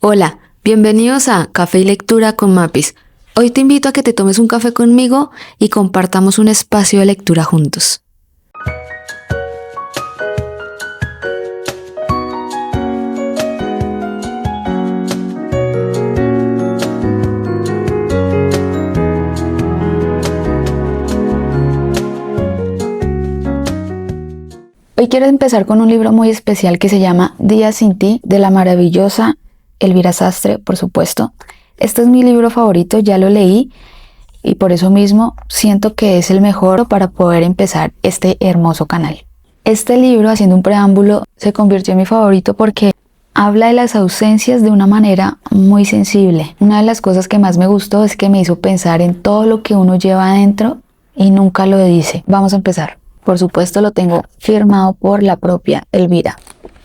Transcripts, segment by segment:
Hola, bienvenidos a Café y Lectura con Mapis. Hoy te invito a que te tomes un café conmigo y compartamos un espacio de lectura juntos. Hoy quiero empezar con un libro muy especial que se llama Días sin ti, de la maravillosa Elvira Sastre, por supuesto. Este es mi libro favorito, ya lo leí y por eso mismo siento que es el mejor para poder empezar este hermoso canal. Este libro, haciendo un preámbulo, se convirtió en mi favorito porque habla de las ausencias de una manera muy sensible. Una de las cosas que más me gustó es que me hizo pensar en todo lo que uno lleva adentro y nunca lo dice. Vamos a empezar. Por supuesto lo tengo firmado por la propia Elvira.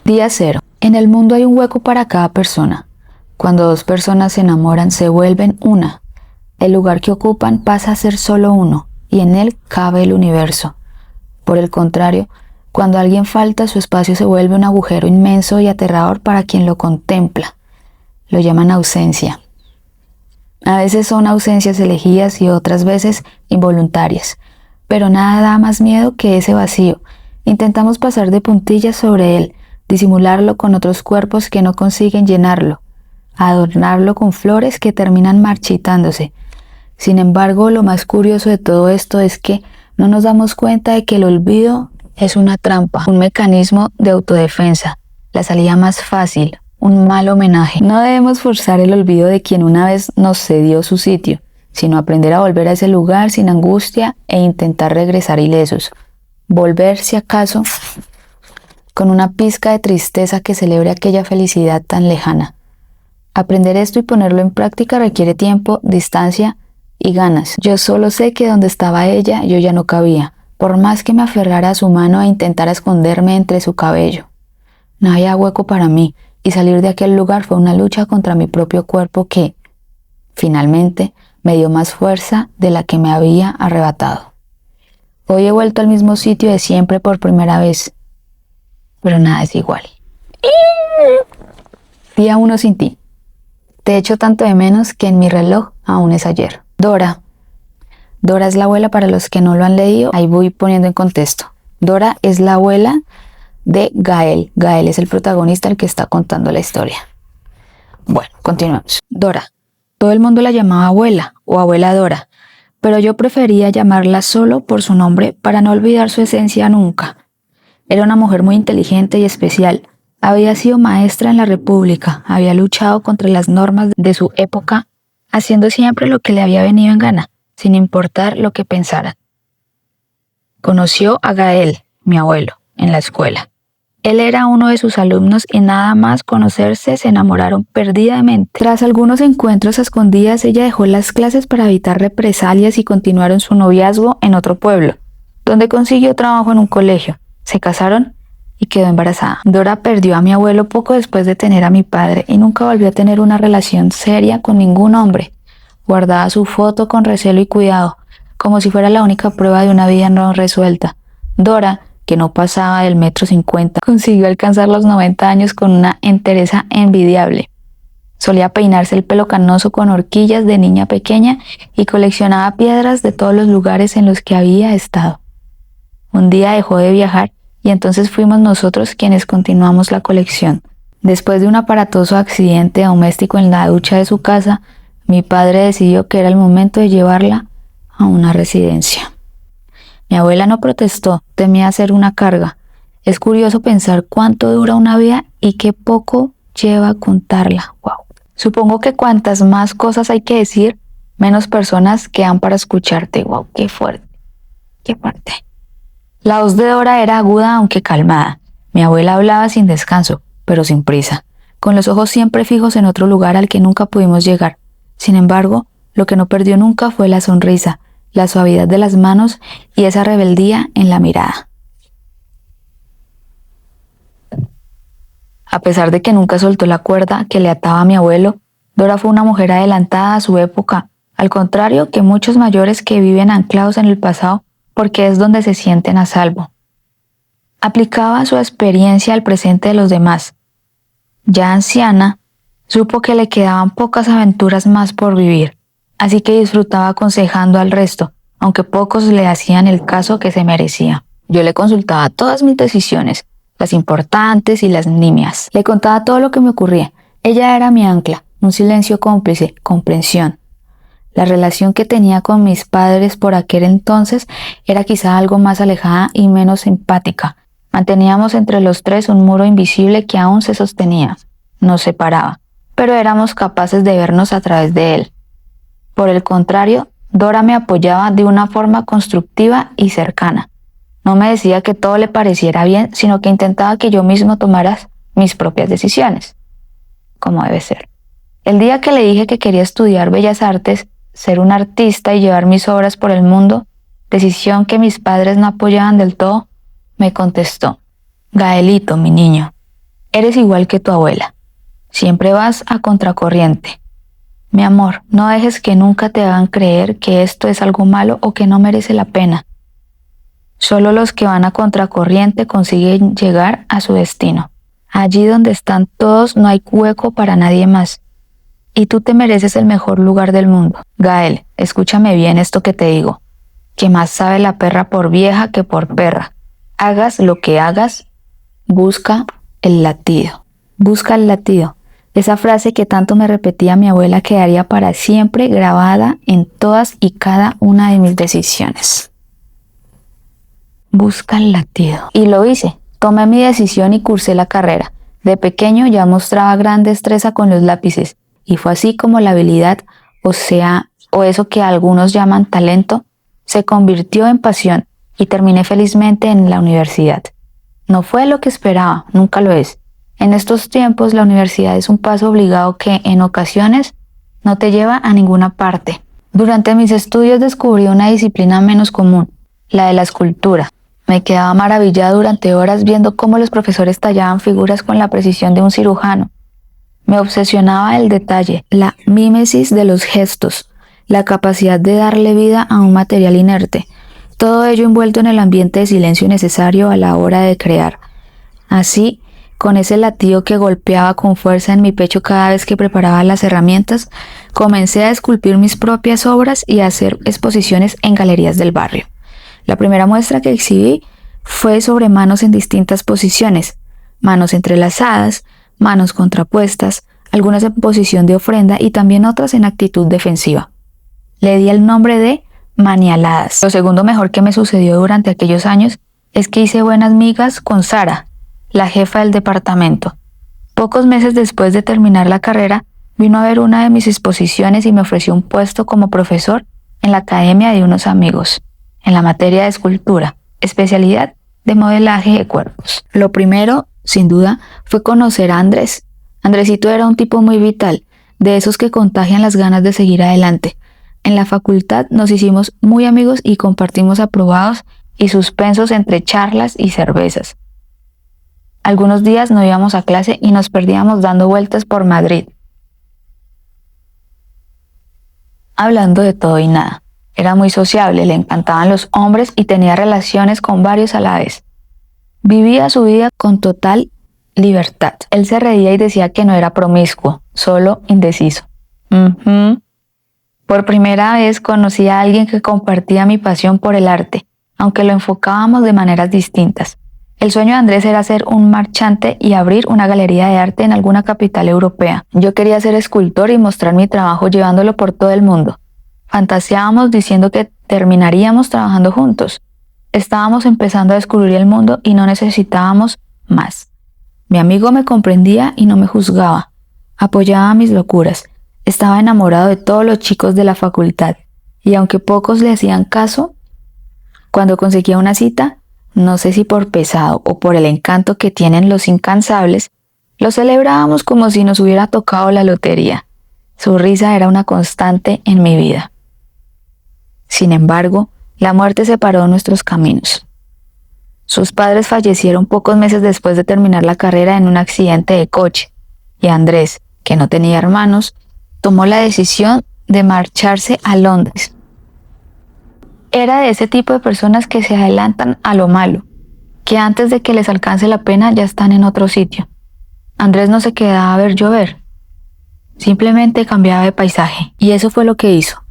Día 0. En el mundo hay un hueco para cada persona. Cuando dos personas se enamoran, se vuelven una. El lugar que ocupan pasa a ser solo uno, y en él cabe el universo. Por el contrario, cuando alguien falta, su espacio se vuelve un agujero inmenso y aterrador para quien lo contempla. Lo llaman ausencia. A veces son ausencias elegidas y otras veces involuntarias. Pero nada da más miedo que ese vacío. Intentamos pasar de puntillas sobre él, disimularlo con otros cuerpos que no consiguen llenarlo, adornarlo con flores que terminan marchitándose. Sin embargo, lo más curioso de todo esto es que no nos damos cuenta de que el olvido es una trampa, un mecanismo de autodefensa, la salida más fácil, un mal homenaje. No debemos forzar el olvido de quien una vez nos cedió su sitio, sino aprender a volver a ese lugar sin angustia e intentar regresar ilesos. Volver, si acaso, con una pizca de tristeza que celebre aquella felicidad tan lejana. Aprender esto y ponerlo en práctica requiere tiempo, distancia y ganas. Yo solo sé que donde estaba ella, yo ya no cabía, por más que me aferrara a su mano e intentara esconderme entre su cabello. No había hueco para mí, y salir de aquel lugar fue una lucha contra mi propio cuerpo que, finalmente, me dio más fuerza de la que me había arrebatado. Hoy he vuelto al mismo sitio de siempre por primera vez, pero nada es igual. Día 1 sin ti. Te echo tanto de menos que en mi reloj aún es ayer. Dora. Dora es la abuela para los que no lo han leído. Ahí voy poniendo en contexto. Dora es la abuela de Gael. Gael es el protagonista, el que está contando la historia. Bueno, continuamos. Dora. Todo el mundo la llamaba abuela o abuela Dora, pero yo prefería llamarla solo por su nombre para no olvidar su esencia nunca. Era una mujer muy inteligente y especial. Había sido maestra en la República, había luchado contra las normas de su época, haciendo siempre lo que le había venido en gana, sin importar lo que pensaran. Conoció a Gael, mi abuelo, en la escuela. Él era uno de sus alumnos y nada más conocerse se enamoraron perdidamente. Tras algunos encuentros a escondidas, ella dejó las clases para evitar represalias y continuaron su noviazgo en otro pueblo, donde consiguió trabajo en un colegio. Se casaron y quedó embarazada. Dora perdió a mi abuelo poco después de tener a mi padre y nunca volvió a tener una relación seria con ningún hombre. Guardaba su foto con recelo y cuidado, como si fuera la única prueba de una vida no resuelta. Dora, que no pasaba del 1,50 m, consiguió alcanzar los 90 años con una entereza envidiable. Solía peinarse el pelo canoso con horquillas de niña pequeña y coleccionaba piedras de todos los lugares en los que había estado. Un día dejó de viajar y entonces fuimos nosotros quienes continuamos la colección. Después de un aparatoso accidente doméstico en la ducha de su casa, mi padre decidió que era el momento de llevarla a una residencia. Mi abuela no protestó, temía ser una carga. Es curioso pensar cuánto dura una vida y qué poco lleva a contarla. Wow. Supongo que cuantas más cosas hay que decir, menos personas quedan para escucharte. Wow, qué fuerte, qué fuerte. La voz de Dora era aguda aunque calmada. Mi abuela hablaba sin descanso, pero sin prisa, con los ojos siempre fijos en otro lugar al que nunca pudimos llegar. Sin embargo, lo que no perdió nunca fue la sonrisa, la suavidad de las manos y esa rebeldía en la mirada. A pesar de que nunca soltó la cuerda que le ataba a mi abuelo, Dora fue una mujer adelantada a su época, al contrario que muchos mayores que viven anclados en el pasado porque es donde se sienten a salvo. Aplicaba su experiencia al presente de los demás. Ya anciana, Supo que le quedaban pocas aventuras más por vivir, así que disfrutaba aconsejando al resto, aunque pocos le hacían el caso que se merecía. Yo le consultaba todas mis decisiones, las importantes y las nimias. Le contaba todo lo que me ocurría. Ella era mi ancla, un silencio cómplice, comprensión. La relación que tenía con mis padres por aquel entonces era quizá algo más alejada y menos empática. Manteníamos entre los tres un muro invisible que aún se sostenía, nos separaba, pero éramos capaces de vernos a través de él. Por el contrario, Dora me apoyaba de una forma constructiva y cercana. No me decía que todo le pareciera bien, sino que intentaba que yo mismo tomara mis propias decisiones, como debe ser. El día que le dije que quería estudiar Bellas Artes, ser un artista y llevar mis obras por el mundo, decisión que mis padres no apoyaban del todo, me contestó: Gaelito, mi niño, eres igual que tu abuela. Siempre vas a contracorriente. Mi amor, no dejes que nunca te hagan creer que esto es algo malo o que no merece la pena. Solo los que van a contracorriente consiguen llegar a su destino. Allí donde están todos no hay hueco para nadie más. Y tú te mereces el mejor lugar del mundo. Gael, escúchame bien esto que te digo. Que más sabe la perra por vieja que por perra. Hagas lo que hagas, busca el latido. Busca el latido. Esa frase que tanto me repetía mi abuela quedaría para siempre grabada en todas y cada una de mis decisiones. Busca el latido. Y lo hice. Tomé mi decisión y cursé la carrera. De pequeño ya mostraba gran destreza con los lápices, y fue así como la habilidad, o eso que algunos llaman talento, se convirtió en pasión y terminé felizmente en la universidad. No fue lo que esperaba, nunca lo es. En estos tiempos la universidad es un paso obligado que en ocasiones no te lleva a ninguna parte. Durante mis estudios descubrí una disciplina menos común, la de la escultura. Me quedaba maravillada durante horas viendo cómo los profesores tallaban figuras con la precisión de un cirujano. Me obsesionaba el detalle, la mímesis de los gestos, la capacidad de darle vida a un material inerte, todo ello envuelto en el ambiente de silencio necesario a la hora de crear. Así, con ese latido que golpeaba con fuerza en mi pecho cada vez que preparaba las herramientas, comencé a esculpir mis propias obras y a hacer exposiciones en galerías del barrio. La primera muestra que exhibí fue sobre manos en distintas posiciones, manos entrelazadas, manos contrapuestas, algunas en posición de ofrenda y también otras en actitud defensiva. Le di el nombre de manialadas. Lo segundo mejor que me sucedió durante aquellos años es que hice buenas migas con Sara, la jefa del departamento. Pocos meses después de terminar la carrera, vino a ver una de mis exposiciones y me ofreció un puesto como profesor en la academia de unos amigos, en la materia de escultura, especialidad de modelaje de cuerpos. Lo primero, sin duda, fue conocer a Andrés. Andresito era un tipo muy vital, de esos que contagian las ganas de seguir adelante. En la facultad nos hicimos muy amigos y compartimos aprobados y suspensos entre charlas y cervezas. Algunos días no íbamos a clase y nos perdíamos dando vueltas por Madrid, hablando de todo y nada. Era muy sociable, le encantaban los hombres y tenía relaciones con varios a la vez. Vivía su vida con total libertad. Él se reía y decía que no era promiscuo, solo indeciso. Por primera vez conocí a alguien que compartía mi pasión por el arte, aunque lo enfocábamos de maneras distintas. El sueño de Andrés era ser un marchante y abrir una galería de arte en alguna capital europea. Yo quería ser escultor y mostrar mi trabajo llevándolo por todo el mundo. Fantaseábamos diciendo que terminaríamos trabajando juntos. Estábamos empezando a descubrir el mundo y no necesitábamos más. Mi amigo me comprendía y no me juzgaba. Apoyaba mis locuras. Estaba enamorado de todos los chicos de la facultad. Y aunque pocos le hacían caso, cuando conseguía una cita, no sé si por pesado o por el encanto que tienen los incansables, lo celebrábamos como si nos hubiera tocado la lotería. Su risa era una constante en mi vida. Sin embargo, la muerte separó nuestros caminos. Sus padres fallecieron pocos meses después de terminar la carrera en un accidente de coche, y Andrés, que no tenía hermanos, tomó la decisión de marcharse a Londres. Era de ese tipo de personas que se adelantan a lo malo, que antes de que les alcance la pena ya están en otro sitio. Andrés no se quedaba a ver llover. Simplemente cambiaba de paisaje, y eso fue lo que hizo.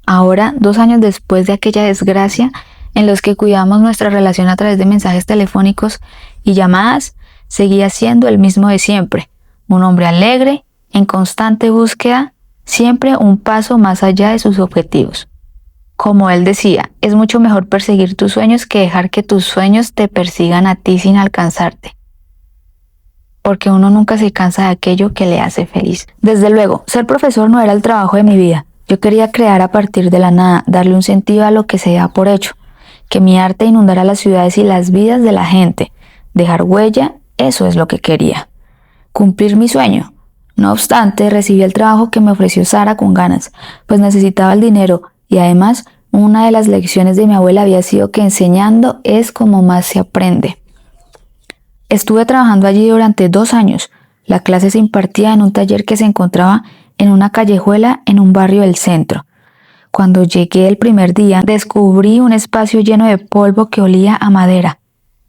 Ahora, 2 años después de aquella desgracia, en los que cuidamos nuestra relación a través de mensajes telefónicos y llamadas, seguía siendo el mismo de siempre, un hombre alegre, en constante búsqueda, siempre un paso más allá de sus objetivos. Como él decía, es mucho mejor perseguir tus sueños que dejar que tus sueños te persigan a ti sin alcanzarte. Porque uno nunca se cansa de aquello que le hace feliz. Desde luego, ser profesor no era el trabajo de mi vida. Yo quería crear a partir de la nada, darle un sentido a lo que se da por hecho, que mi arte inundara las ciudades y las vidas de la gente, dejar huella, eso es lo que quería. Cumplir mi sueño. No obstante, recibí el trabajo que me ofreció Sara con ganas, pues necesitaba el dinero y además una de las lecciones de mi abuela había sido que enseñando es como más se aprende. Estuve trabajando allí durante 2 años. La clase se impartía en un taller que se encontraba en una callejuela en un barrio del centro. Cuando llegué el primer día, descubrí un espacio lleno de polvo que olía a madera.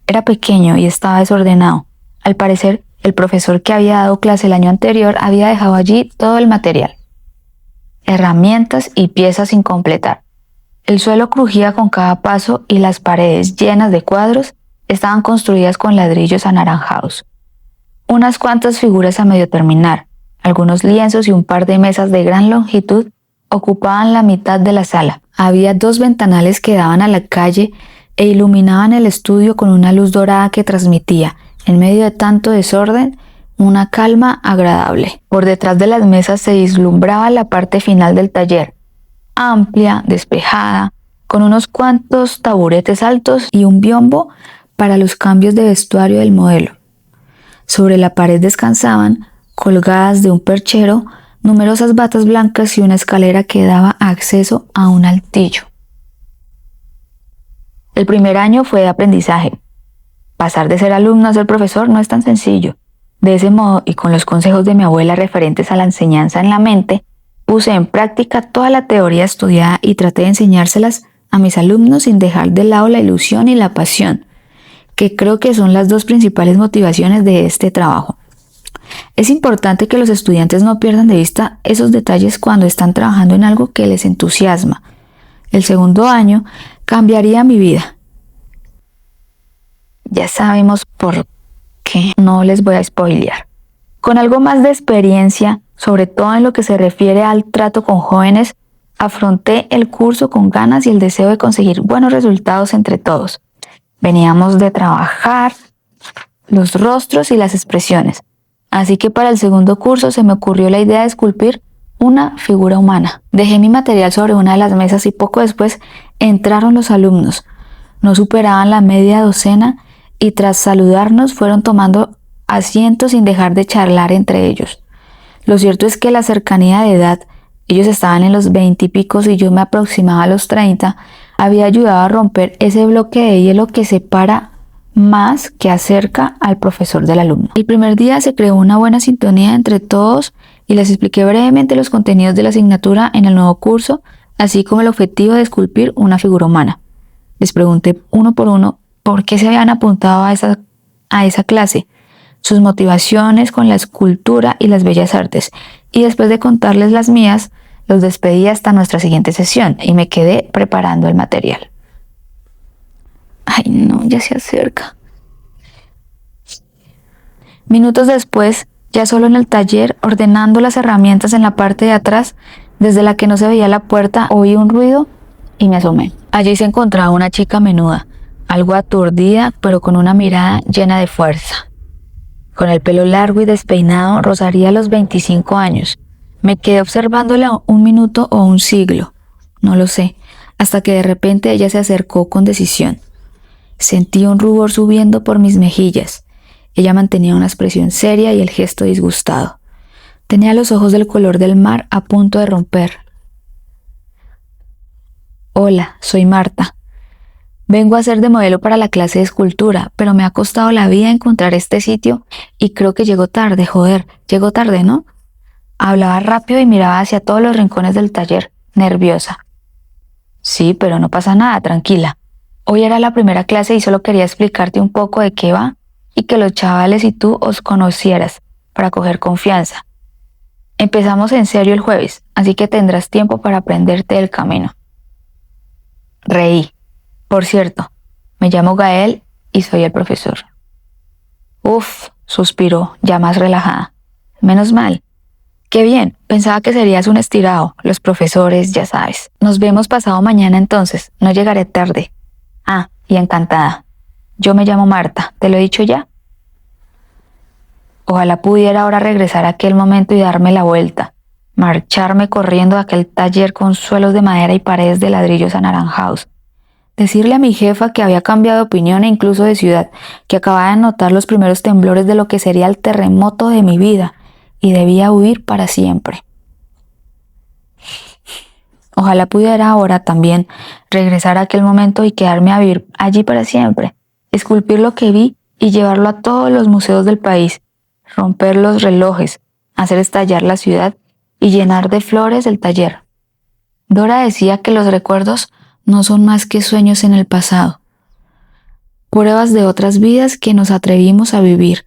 Era pequeño y estaba desordenado. Al parecer, el profesor que había dado clase el año anterior había dejado allí todo el material. Herramientas y piezas sin completar. El suelo crujía con cada paso y las paredes, llenas de cuadros, estaban construidas con ladrillos anaranjados. Unas cuantas figuras a medio terminar, algunos lienzos y un par de mesas de gran longitud ocupaban la mitad de la sala. Había 2 ventanales que daban a la calle e iluminaban el estudio con una luz dorada que transmitía, en medio de tanto desorden, una calma agradable. Por detrás de las mesas se vislumbraba la parte final del taller, amplia, despejada, con unos cuantos taburetes altos y un biombo para los cambios de vestuario del modelo. Sobre la pared descansaban, colgadas de un perchero, numerosas batas blancas y una escalera que daba acceso a un altillo. El primer año fue de aprendizaje. Pasar de ser alumno a ser profesor no es tan sencillo. De ese modo, y con los consejos de mi abuela referentes a la enseñanza en la mente, puse en práctica toda la teoría estudiada y traté de enseñárselas a mis alumnos sin dejar de lado la ilusión y la pasión, que creo que son las 2 principales motivaciones de este trabajo. Es importante que los estudiantes no pierdan de vista esos detalles cuando están trabajando en algo que les entusiasma. El segundo año cambiaría mi vida. Ya sabemos por qué, no les voy a spoilear. Con algo más de experiencia, sobre todo en lo que se refiere al trato con jóvenes, afronté el curso con ganas y el deseo de conseguir buenos resultados entre todos. Veníamos de trabajar los rostros y las expresiones, así que para el segundo curso se me ocurrió la idea de esculpir una figura humana. Dejé mi material sobre una de las mesas y poco después entraron los alumnos. No superaban la media docena y tras saludarnos fueron tomando asientos sin dejar de charlar entre ellos. Lo cierto es que la cercanía de edad, ellos estaban en los 20 y picos y yo me aproximaba a los 30, había ayudado a romper ese bloque de hielo que separa más que acerca al profesor del alumno. El primer día se creó una buena sintonía entre todos y les expliqué brevemente los contenidos de la asignatura en el nuevo curso, así como el objetivo de esculpir una figura humana. Les pregunté uno por uno por qué se habían apuntado a esa clase, sus motivaciones con la escultura y las bellas artes, y después de contarles las mías, los despedí hasta nuestra siguiente sesión y me quedé preparando el material. Ay no, ya se acerca. Minutos después, ya solo en el taller, ordenando las herramientas en la parte de atrás, desde la que no se veía la puerta, oí un ruido y me asomé. Allí se encontraba una chica menuda, algo aturdida, pero con una mirada llena de fuerza. Con el pelo largo y despeinado, rozaría los 25 años. Me quedé observándola 1 minuto o 1 siglo, no lo sé, hasta que de repente ella se acercó con decisión. Sentí un rubor subiendo por mis mejillas. Ella mantenía una expresión seria y el gesto disgustado. Tenía los ojos del color del mar a punto de romper. Hola, soy Marta. Vengo a ser de modelo para la clase de escultura, pero me ha costado la vida encontrar este sitio y creo que llego tarde, llego tarde, ¿no? Hablaba rápido y miraba hacia todos los rincones del taller, nerviosa. Sí, pero no pasa nada, tranquila. Hoy era la primera clase y solo quería explicarte un poco de qué va y que los chavales y tú os conocieras para coger confianza. Empezamos en serio el jueves, así que tendrás tiempo para aprenderte el camino. Reí. Por cierto, me llamo Gael y soy el profesor. Uf, suspiró, ya más relajada. Menos mal. Qué bien, pensaba que serías un estirado. Los profesores, ya sabes. Nos vemos pasado mañana entonces, no llegaré tarde. Ah, y encantada. Yo me llamo Marta, ¿te lo he dicho ya? Ojalá pudiera ahora regresar a aquel momento y darme la vuelta. Marcharme corriendo a aquel taller con suelos de madera y paredes de ladrillos anaranjados. Decirle a mi jefa que había cambiado de opinión e incluso de ciudad, que acababa de notar los primeros temblores de lo que sería el terremoto de mi vida y debía huir para siempre. Ojalá pudiera ahora también regresar a aquel momento y quedarme a vivir allí para siempre, esculpir lo que vi y llevarlo a todos los museos del país, romper los relojes, hacer estallar la ciudad y llenar de flores el taller. Dora decía que los recuerdos no son más que sueños en el pasado, pruebas de otras vidas que nos atrevimos a vivir.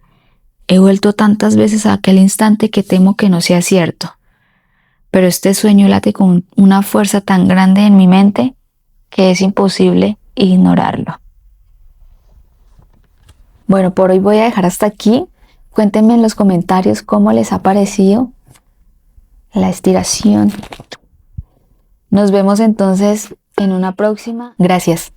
He vuelto tantas veces a aquel instante que temo que no sea cierto, pero este sueño late con una fuerza tan grande en mi mente que es imposible ignorarlo. Bueno, por hoy voy a dejar hasta aquí. Cuéntenme en los comentarios cómo les ha parecido la estiración. Nos vemos entonces en una próxima. Gracias.